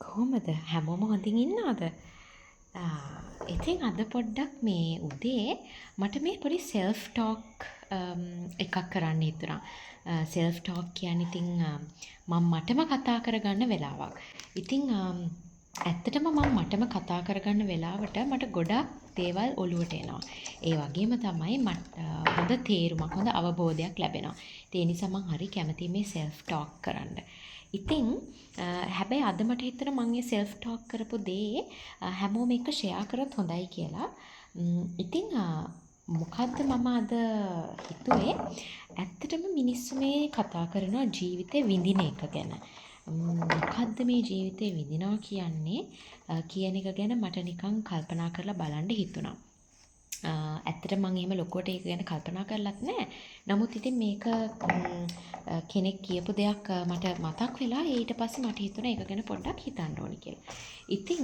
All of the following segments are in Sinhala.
කොහොමද හැමෝම හොඳින් ඉන්නවද? ඉතින් අද පොඩ්ඩක් මේ උදේ මට මේ පොඩි සෙල්ෆ් ටෝක් එකක් කරන්න හිතුණා. සෙල්ෆ් ටෝක් කියන්නේ ඉතින් මම මටම කතා කරගන්න වෙලාවක්. ඉතින් ඇත්තටම මම මටම කතා කරගන්න වෙලාවට මට ගොඩක් දේවල් ඔලුවට එනවා. ඒ වගේම තමයි මට හොඳ තේරුමක්, හොඳ අවබෝධයක් ලැබෙනවා. ඒ නිසා මම හරි කැමතියි මේ සෙල්ෆ් ටෝක් කරන්න. ඉතින් හැබැයි අද මට හිතෙනවා මම මේ සෙල්ෆ් ටෝක් කරපු දේ හැමෝම එක්ක ෂෙයා කරොත් හොඳයි කියලා. ඉතින් මොකද්ද මම අද හිතුවේ ඇත්තටම මිනිස්සු මේ කතා කරනවා ජීවිතේ විඳින එක ගැන. මොකද්ද මේ ජීවිතේ විඳිනවා කියන්නේ කියන එක ගැන මට නිකන් කල්පනා කරලා බලන්න හිතුණා. ඇත්තට මම එහෙම ලොකුවට ඒක ගැන කල්පනා කරලත් නැහැ. නමුත් ඉතින් මේක කෙනෙක් කියපු දෙයක් මට මතක් වෙලා ඊට පස්සේ මට හිතුණා ඒක ගැන පොඩ්ඩක් හිතන්න ඕනි කියලා. ඉතින්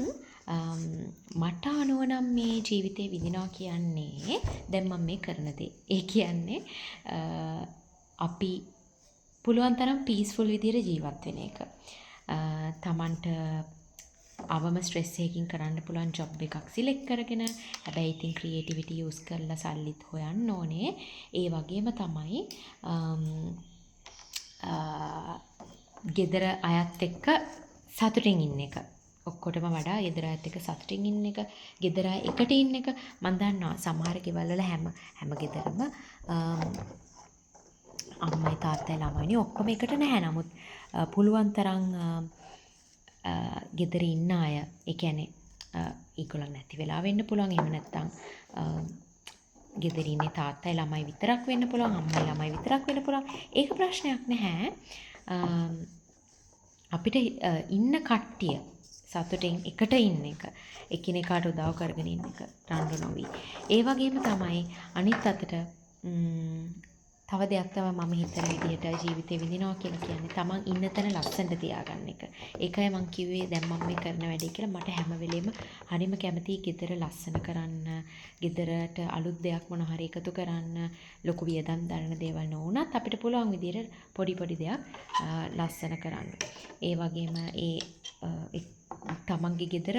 මට අනුව නම් මේ ජීවිතේ විඳිනවා කියන්නේ දැන් මම මේ කරන දේ. ඒ කියන්නේ අපි පුළුවන් තරම් පීස්ෆුල් විදියට ජීවත් වෙන එක. තමන්ට අවම ස්ට්‍රෙස් එකකින් කරන්න පුළුවන් ජොබ් එකක් සිලෙක්ට් කරගෙන හැබැයි ඉතින් ක්‍රියේටිවිටි යූස් කරලා සල්ලිත් හොයන්න ඕනේ. ඒ වගේම තමයි ගෙදර අයත් එක්ක සතුටින් ඉන්න එක. ඔක්කොටම වඩා ගෙදර අයත් එක්ක සතුටින් ඉන්න එක, ගෙදර අය එකට ඉන්න එක. මම දන්නවා සමහර ගෙවල් වල හැම ගෙදරම අම්මයි තාත්තයි ළමයිනේ ඔක්කොම එකට නැහැ. නමුත් පුළුවන් තරම් ගෙදර ඉන්න අය, ඒ කියන්නේ ඒගොල්ලන් නැති වෙලා වෙන්න පුළුවන්. එහෙම නැත්නම් ගෙදර ඉන්නේ තාත්තයි ළමයි විතරක් වෙන්න පුළුවන්, අම්මයි ළමයි විතරක් වෙන්න පුළුවන්. ඒක ප්‍රශ්නයක් නැහැ. අපිට ඉන්න කට්ටිය සතුටින් එකට ඉන්න එක, එකිනෙකාට උදව් කරගෙන ඉන්න එක, රණ්ඩු නොවි. ඒ වගේම තමයි අනිත් අතට තව දෙයක් තමයි මම හිතන විදිහට ජීවිතේ විඳිනවා කියලා කියන්නේ තමන් ඉන්න තැන ලස්සනට තියාගන්න එක. ඒකයි මම කිව්වේ දැන් මම මේ කරන වැඩේ කියලා. මට හැම වෙලෙම හරිම කැමතියි ගෙදර ලස්සන කරන්න, ගෙදරට අලුත් දෙයක් මොන හරි එකතු කරන්න, ලොකු වියදම් දරන දේවල් නොවුනත් අපිට පුළුවන් විදිහට පොඩි දෙයක් ලස්සන කරන්න. ඒ වගේම තමන්ගේ ගෙදර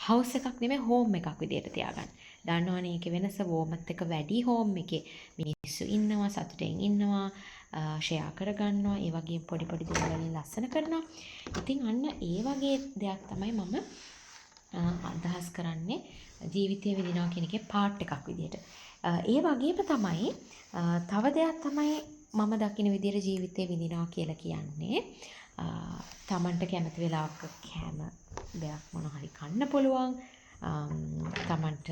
හවුස් එකක් නෙමෙයි හෝම් එකක් විදිහට තියාගන්න. දන්නවනේ ඒකේ වෙනස වෝමත් එක වැඩි හෝම් එකේ මිනිස්සු ඉන්නවා, සතුටින් ඉන්නවා, ෂෙයා කරගන්නවා, ඒ වගේ පොඩි දේවල් වලින් ලස්සන කරනවා. ඉතින් අන්න ඒ වගේ දෙයක් තමයි මම අදහස් කරන්නේ ජීවිතය විඳිනවා කියන එකේ පාර්ට් එකක් විදිහට. ඒ වගේම තමයි තව දෙයක් තමයි මම දකින විදිහට ජීවිතය විඳිනවා කියලා කියන්නේ තමන්ට කැමති වෙලාවක කෑම දෙයක් මොන හරි කන්න පුළුවන්. තමන්ට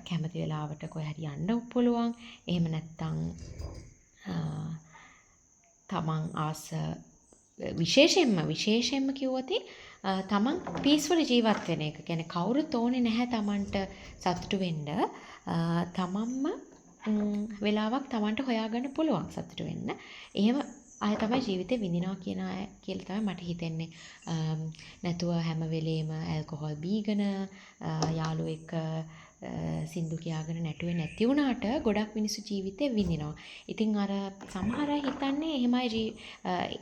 කැමති වෙලාවට කොහේ හරි යන්න පුළුවන්. එහෙම නැත්නම් තමන් ආස විශේෂයෙන්ම කිව්වොත් තමන් පීස්ෆුල් ජීවත් වෙන එක. කියන්නේ කවුරුත් ඕනේ නැහැ තමන්ට සතුටු වෙන්න. තමන්ම වෙලාවක් තමන්ට හොයාගන්න පුළුවන් සතුටු වෙන්න. එහෙම අය තමයි ජීවිතේ විඳිනවා කියන අය කියලා තමයි මට හිතෙන්නේ. නැතුව හැම වෙලේම ඇල්කොහොල් බීගෙන යාළුවෝ එක්ක සින්දු කියාගෙන නැටුවේ නැති වුණාට ගොඩක් මිනිස්සු ජීවිතේ විඳිනවා. ඉතින් අර සමහර අය හිතන්නේ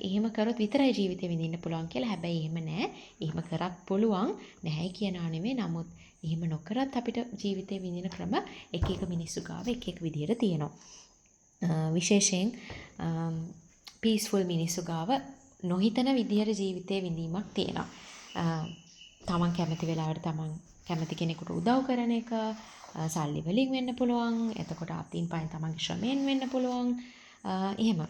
එහෙම කරොත් විතරයි ජීවිතේ විඳින්න පුළුවන් කියලා. හැබැයි එහෙම නෑ. එහෙම කරත් පුළුවන්. නැහැ කියනවා නෙමෙයි. නමුත් එහෙම නොකරත් අපිට ජීවිතේ විඳින ක්‍රම එක මිනිස්සු ගාව එක විදියට තියෙනවා. විශේෂයෙන් පීස්ෆුල් මිනිස්සු ගාව නොහිතන විදියට ජීවිතේ විඳීමක් තියෙනවා. තමන් කැමති වෙලාවට තමන් කැමති කෙනෙකුට උදව් කරන එක, සල්ලි වලින් වෙන්න පුළුවන්. එතකොට අතින් පයින් තමන්ගේ ශ්‍රමයෙන් වෙන්න පුළුවන්. එහෙම.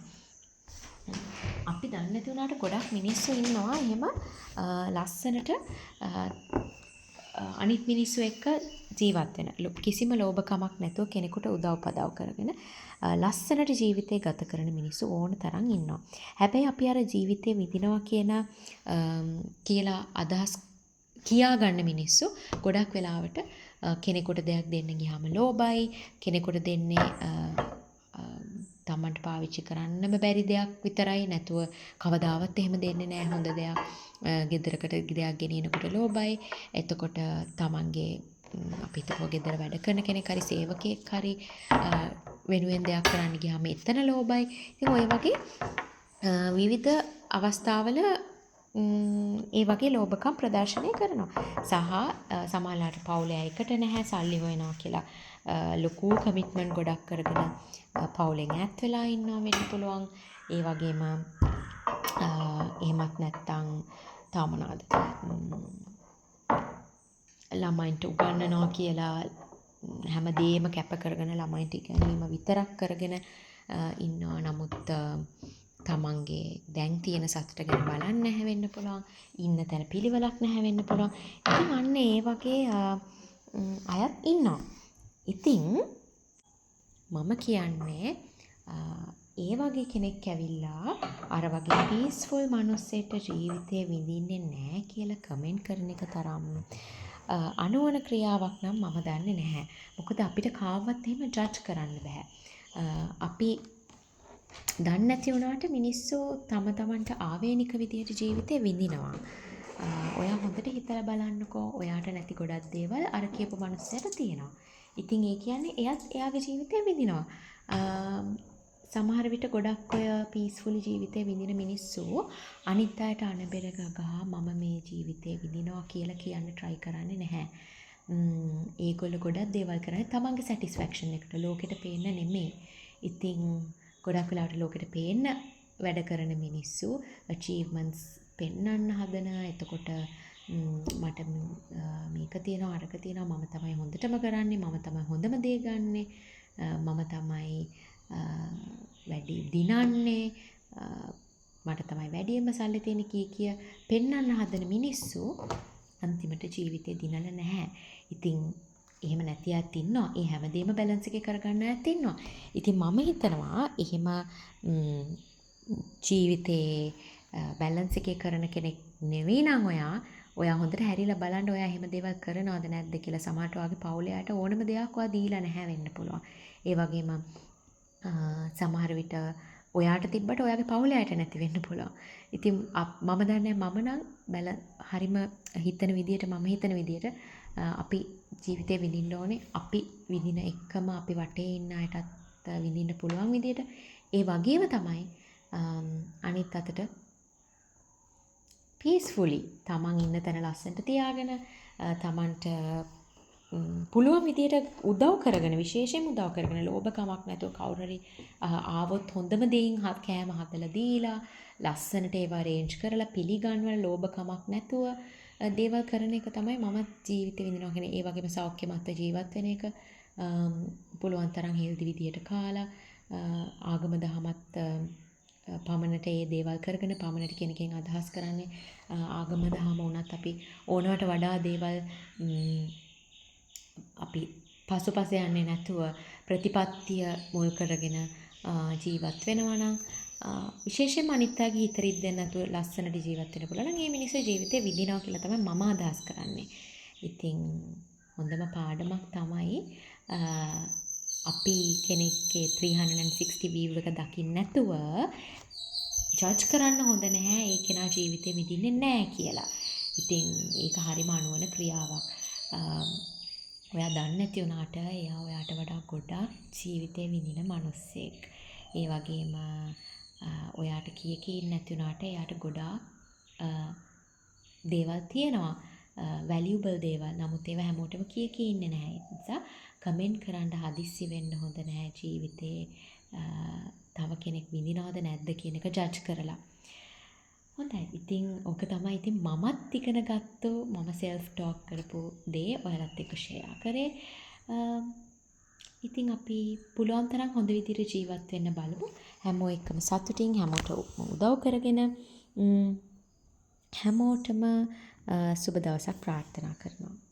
අපි දන්නේ නැති වුණාට ගොඩක් මිනිස්සු ඉන්නවා එහෙම ලස්සනට අනිත් මිනිස්සු එක්ක ජීවත් වෙන. කිසිම ලෝභකමක් නැතුව කෙනෙකුට උදව්පදව් කරගෙන ලස්සනට ජීවිතේ ගත කරන මිනිස්සු ඕන තරම් ඉන්නවා. හැබැයි අපි අර ජීවිතේ විඳිනවා කියලා අදහස් කියාගන්න මිනිස්සු ගොඩක් වෙලාවට කෙනෙකුට දෙයක් දෙන්න ගියාම ලෝභයි, කෙනෙකුට දෙන්නේ තමන්ට පාවිච්චි කරන්නම බැරි දෙයක් විතරයි. නැතුව කවදාවත් එහෙම දෙන්නේ නැහැ හොඳ දෙයක්. ගෙදරකට දෙයක් ගෙනියනකොට ලෝභයි. එතකොට තමන්ගේ අපි හිතමු ගෙදර වැඩ කරන කෙනෙක් හරි සේවකයෙක් හරි වෙනුවෙන් දෙයක් කරන්න ගියාම එතන ලෝභයි. ඉතින් ඔය වගේ විවිධ අවස්ථාවල ඒ වගේ ලෝභකම් ප්‍රදර්ශනය කරනවා. සහ සමහරලාට පවුලේ අය එකට නැහැ සල්ලි හොයනවා කියලා ලොකු කමිට්මන්ට් ගොඩක් කරගෙන පවුලෙන් ඈත් වෙලා ඉන්නවා වෙන්න පුළුවන්. ඒ වගේම එහෙමත් නැත්තම් තව මොනවද? ළමයින්ට උගන්වනවා කියලා හැමදේම කැප කරගෙන ළමයින්ට ඉගෙනීම විතරක් කරගෙන ඉන්නවා. නමුත් තමන්ගේ දැන් තියෙන සතුට ගැන බලන්නේ නැහැ වෙන්න පුළුවන්. ඉන්න තැන පිළිවෙලක් නැහැ වෙන්න පුළුවන්. ඉතින් අන්න ඒ වගේ අයත් ඉන්නවා. ඉතින් මම කියන්නේ ඒ වගේ කෙනෙක් ඇවිල්ලා අර වගේ පීස්ෆුල් මිනිස්සෙට ජීවිතේ විඳින්නේ නැහැ කියලා කමෙන්ට් කරන එක තරම් අනුවන ක්‍රියාවක් නම් මම දන්නේ නැහැ. මොකද අපිට කාවවත් එහෙම ජජ් කරන්න බෑ. අපි දන්නේ නැති වුණාට මිනිස්සු තම තමන්ට ආවේනික විදියට ජීවිතේ විඳිනවා. ඔයා හොඳට හිතලා බලන්නකෝ. ඔයාට නැති ගොඩක් දේවල් අර කියපු මනුස්සයාට තියෙනවා. ඉතින් ඒ කියන්නේ එයත් එයාගේ ජීවිතේ විඳිනවා. සමහර විට ගොඩක් ඔය පීස්ෆුල් ජීවිතේ විඳින මිනිස්සු අනිත් අයට අනබෙර ගගා මම මේ ජීවිතේ විඳිනවා කියලා කියන්න try කරන්නේ නැහැ. ඒගොල්ලෝ ගොඩක් දේවල් කරන්නේ තමන්ගේ satisfaction එකට ලෝකෙට පේන්න නෙමෙයි. ඉතින් ගොඩක් වෙලාවට ලෝකෙට පේන්න වැඩ කරන මිනිස්සු achievements පෙන්වන්න හදන. එතකොට මට මේක තියෙනවා අරක තියෙනවා මම තමයි හොඳටම කරන්නේ මම තමයි හොඳම දේ ගන්නෙ මම තමයි වැඩි දිනන්නේ මට තමයි වැඩියෙන්ම සල්ලි තියෙන කිය පෙන්වන්න හදන මිනිස්සු අන්තිමට ජීවිතේ දිනලා නැහැ. ඉතින් එහෙම නැති අයත් ඉන්නවා. ඒ හැමදේම බැලන්ස් එකේ කරගන්න අයත් ඉන්නවා. ඉතින් මම හිතනවා එහෙම ජීවිතේ බැලන්ස් එකේ කරන කෙනෙක් නෙවෙයි නම් ඔයා හොඳට හැරිලා බලන්න ඔයා එහෙම දේවල් කරනවද නැද්ද කියලා. සමහරට ඔයාගේ පවුලේ අයට ඕනම දෙයක් ඔයා දීලා නැහැ වෙන්න පුළුවන්. ඒ වගේම සමහර විට ඔයාට තිබ්බට ඔයාගේ පවුලේ අයට නැති වෙන්න පුළුවන්. ඉතින් මම දන්නේ මම නම් හරිම හිතන විදියට මම හිතන විදියට අපි ජීවිතේ විඳින්න ඕනේ. අපි විඳින එකම අපි වටේ ඉන්න අයටත් විඳින්න පුළුවන් විදියට. ඒ වගේම තමයි අනිත් අතට peacefully තමන් ඉන්න තැන ලස්සනට තියාගෙන තමන්ට පුළුවන් විදියට උදව් කරගෙන විශේෂයෙන්ම උදව් කරගෙන ලෝභකමක් නැතුව කවුරු හරි ආවොත් හොඳම දෙයින් කෑම හදලා දීලා ලස්සනට ඒව arrange කරලා පිළිගන්වලා ලෝභකමක් නැතුව දේවල් කරන එක තමයි මම ජීවිතේ විඳිනවා කියන්නේ. ඒ වගේම සෞඛ්‍යමත්ව ජීවත් වෙන එක පුළුවන් තරම් healthy විදියට කාලා ආගම දහමත් පමණට ඒ දේවල් කරගෙන පමණට කියන එකෙන් අදහස් කරන්නේ ආගම දහම වුණත් අපි ඕනවට වඩා දේවල් අපි පසුපස යන්නේ නැතුව ප්‍රතිපත්තිය මුල් කරගෙන ජීවත් වෙනවා නම් විශේෂයෙන්ම අනිත් අයගේ හිත රිද්දෙන්නේ නැතුව ලස්සනට ජීවත් වෙන්න පුළුවන් නම් මේ මිනිස්සු ජීවිතේ විඳිනවා කියලා තමයි මම අදහස් කරන්නේ. ඉතින් හොඳම පාඩමක් තමයි අපි කෙනෙක්ගේ 360 view එක දකින්න නැතුව ජජ් කරන්න හොඳ නැහැ ඒ කෙනා ජීවිතේ විඳින්නේ නැහැ කියලා. ඉතින් ඒක හරිම අනුවන ක්‍රියාවක්. ඔයා දන්නේ නැති වුණාට එයා ඔයාට වඩා ගොඩක් ජීවිතේ විඳින මිනිස්සෙක්. ඒ වගේම ඔයාට කීකී නැති වුණාට එයාට ගොඩාක් දේවල් තියෙනවා. valuable දේවල්. නමුත් ඒවා හැමෝටම කීකී ඉන්නේ නැහැ. ඒ නිසා කමෙන්ට් කරන්න හදිස්සි වෙන්න හොඳ නැහැ ජීවිතේ තව කෙනෙක් විඳිනවද නැද්ද කියන එක ජජ් කරලා. හොඳයි. ඉතින් ඔක තමයි ඉතින් මමත් ඉගෙන ගත්තු මම self talk කරපු දේ ඔයාලත් එක්ක share කරේ. ඉතින් අපි පුළුවන් තරම් හොඳ විදිහට ජීවත් වෙන්න බලමු. හැමෝ එක්කම සතුටින් හැමෝට උදව් කරගෙන හැමෝටම සුබ දවසක් ප්‍රාර්ථනා කරනවා.